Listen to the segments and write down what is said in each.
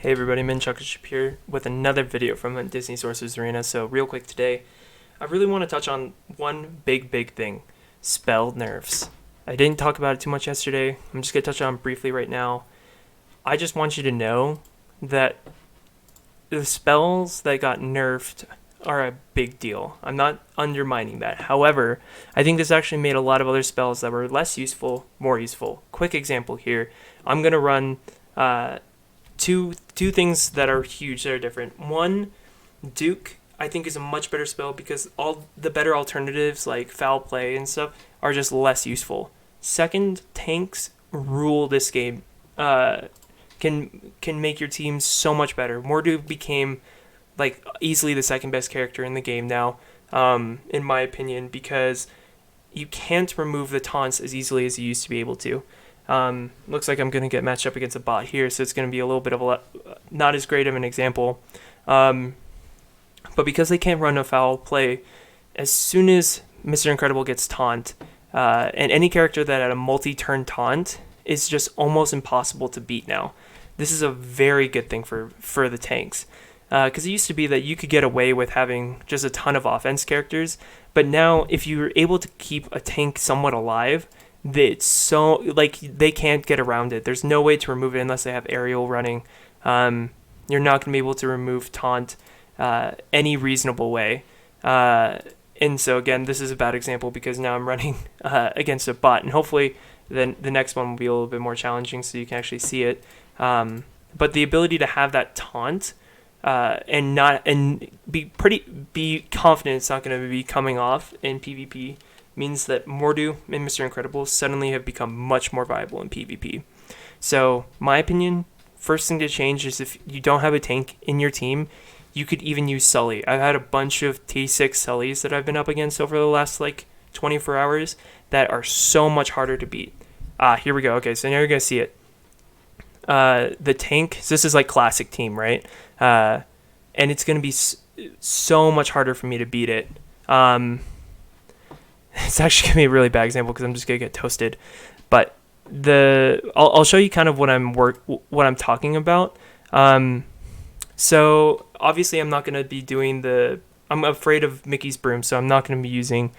Hey everybody, Min Chuckship here with another video from Disney Sorcerer's Arena. So real quick today, I really want to touch on one big thing, spell nerfs. I didn't talk about it too much yesterday. I'm just going to touch on it briefly right now. I just want you to know that the spells that got nerfed are a big deal. I'm not undermining that. However, I think this actually made a lot of other spells that were less useful more useful. Quick example here. I'm going to run two things that are huge that are different. One, Duke I think is a much better spell because all the better alternatives like foul play and stuff are just less useful. Second, tanks rule this game. Can make your team so much better. Mordu became like easily the second best character in the game now, in my opinion, because you can't remove the taunts as easily as you used to be able to. Looks like I'm going to get matched up against a bot here, so it's going to be a little bit of not as great of an example. But because they can't run a foul play, as soon as Mr. Incredible gets taunt, and any character that had a multi-turn taunt is just almost impossible to beat now. This is a very good thing for the tanks. Because it used to be that you could get away with having just a ton of offense characters, but now if you're able to keep a tank somewhat alive, it's so like they can't get around it. There's no way to remove it unless they have aerial running. You're not going to be able to remove taunt any reasonable way. And so again, this is a bad example because now I'm running against a bot, and hopefully then the next one will be a little bit more challenging so you can actually see it. But the ability to have that taunt and be confident it's not going to be coming off in PvP means that Mordu and Mr. Incredible suddenly have become much more viable in PvP. So, my opinion, first thing to change is if you don't have a tank in your team, you could even use Sully. I've had a bunch of T6 Sullys that I've been up against over the last 24 hours that are so much harder to beat. Here we go. Okay, so now you're going to see it. The tank, so this is like classic team, right? And it's going to be so much harder for me to beat it. It's actually going to be a really bad example because I'm just going to get toasted. But I'll show you kind of what I'm talking about. So obviously I'm not going to be doing I'm afraid of Mickey's broom, so I'm not going to be using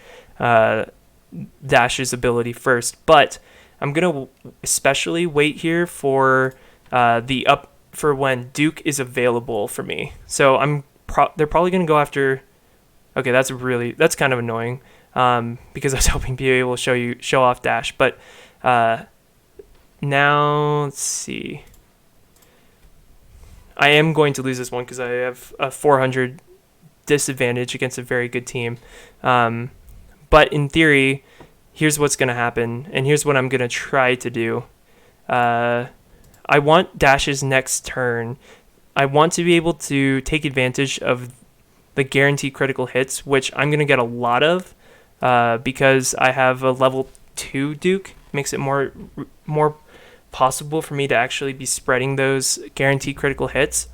Dash's ability first. But I'm going to especially wait here for for when Duke is available for me. So they're probably going to go after. Okay, that's kind of annoying. Because I was hoping to be able to show off Dash, but now let's see. I am going to lose this one because I have a 400 disadvantage against a very good team. But in theory, here's what's going to happen, and here's what I'm going to try to do. I want Dash's next turn. I want to be able to take advantage of the guaranteed critical hits, which I'm going to get a lot of. Because I have a level 2 Duke, makes it more possible for me to actually be spreading those guaranteed critical hits.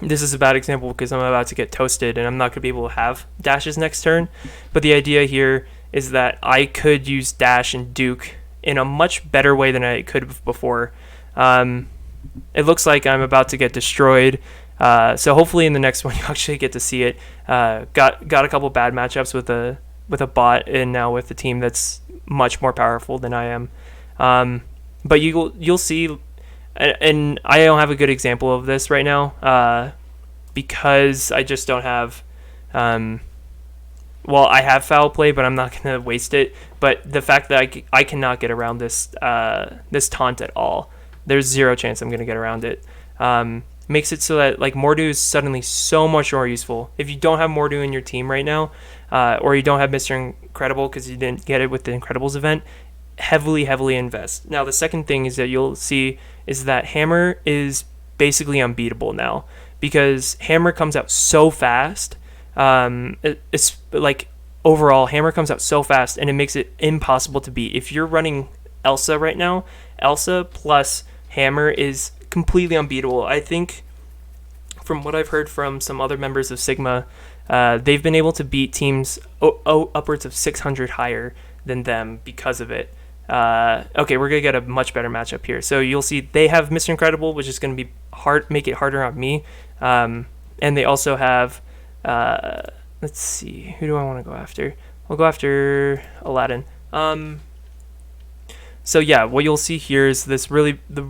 This is a bad example because I'm about to get toasted and I'm not going to be able to have Dash's next turn. But the idea here is that I could use Dash and Duke in a much better way than I could have before. It looks like I'm about to get destroyed. So hopefully in the next one you actually get to see it. Got a couple bad matchups with a bot and now with a team that's much more powerful than I am. But you'll see, and I don't have a good example of this right now because I just don't have. I have foul play, but I'm not going to waste it. But the fact that I cannot get around this taunt at all, there's zero chance I'm going to get around it. Makes it so that Mordu is suddenly so much more useful. If you don't have Mordu in your team right now, or you don't have Mr. Incredible because you didn't get it with the Incredibles event, heavily invest. Now the second thing is that you'll see is that Hammer is basically unbeatable now because Hammer comes out so fast. It's overall Hammer comes out so fast and it makes it impossible to beat. If you're running Elsa right now, Elsa plus Hammer is completely unbeatable. I think from what I've heard from some other members of Sigma, they've been able to beat teams upwards of 600 higher than them because of it. Okay, we're gonna get a much better matchup here. So you'll see they have Mr. Incredible, which is gonna be make it harder on me. And they also have, let's see, who do I want to go after? We'll go after Aladdin. So yeah, what you'll see here is this really, the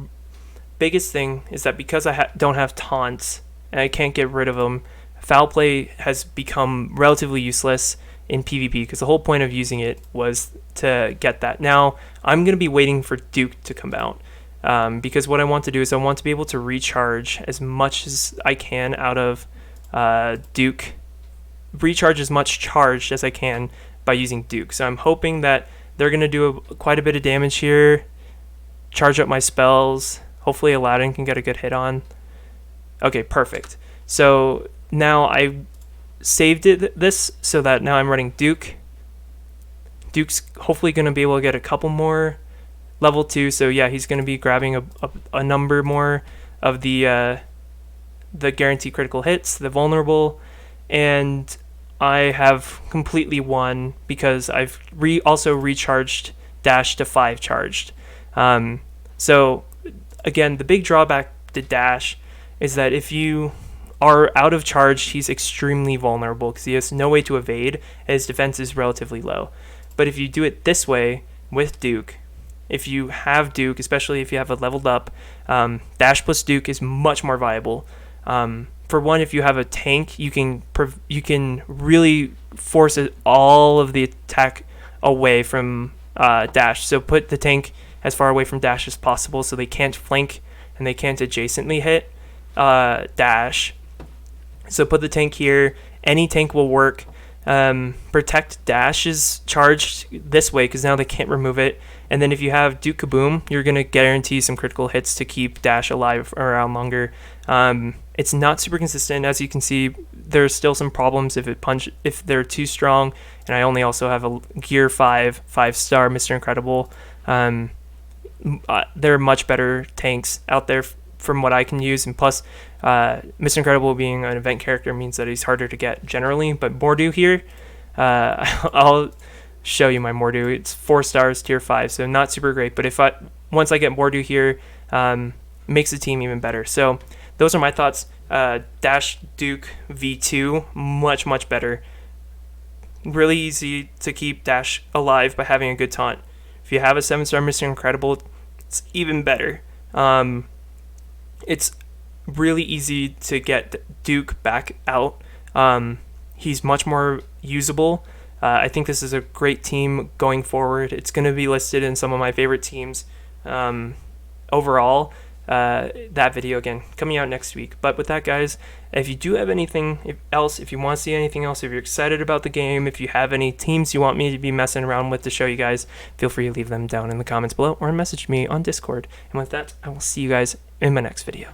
biggest thing is that because I don't have taunts and I can't get rid of them, foul play has become relatively useless in PvP, because the whole point of using it was to get that. Now, I'm going to be waiting for Duke to come out, because what I want to do is I want to be able to recharge as much as I can out of Duke, recharge as much charged as I can by using Duke. So I'm hoping that they're going to do quite a bit of damage here, charge up my spells. Hopefully Aladdin can get a good hit on. Okay, perfect. So now I saved this so that now I'm running Duke. Duke's hopefully going to be able to get a couple more level 2. So yeah, he's going to be grabbing a number more of the guaranteed critical hits, the vulnerable, and I have completely won because I've also recharged Dash to 5 charged. So again, the big drawback to Dash is that if you are out of charge, he's extremely vulnerable because he has no way to evade and his defense is relatively low. But if you do it this way with Duke, if you have Duke, especially if you have a leveled up, Dash plus Duke is much more viable. For one, if you have a tank, you can really force all of the attack away from Dash. So put the tank as far away from Dash as possible so they can't flank and they can't adjacently hit Dash. So put the tank here. Any tank will work. Protect Dash's charged this way because now they can't remove it. And then if you have Duke Kaboom, you're going to guarantee some critical hits to keep Dash alive around longer. It's not super consistent. As you can see, there's still some problems if they're too strong. And I only also have a Gear 5 5-star Mr. Incredible. There are much better tanks out there from what I can use, and plus Mr. Incredible being an event character means that he's harder to get generally. But Mordu here, I'll show you my Mordu. It's 4 stars, tier 5, so not super great, but once I get Mordu here, makes the team even better. So those are my thoughts. Dash Duke V2, much better. Really easy to keep Dash alive by having a good taunt. If you have a 7-star Mr. Incredible, it's even better. It's really easy to get Duke back out. He's much more usable. I think this is a great team going forward. It's going to be listed in some of my favorite teams overall. That video, again, coming out next week. But with that, guys, if you do have anything else, if you want to see anything else, if you're excited about the game, if you have any teams you want me to be messing around with to show you guys, feel free to leave them down in the comments below or message me on Discord. And with that, I will see you guys in my next video.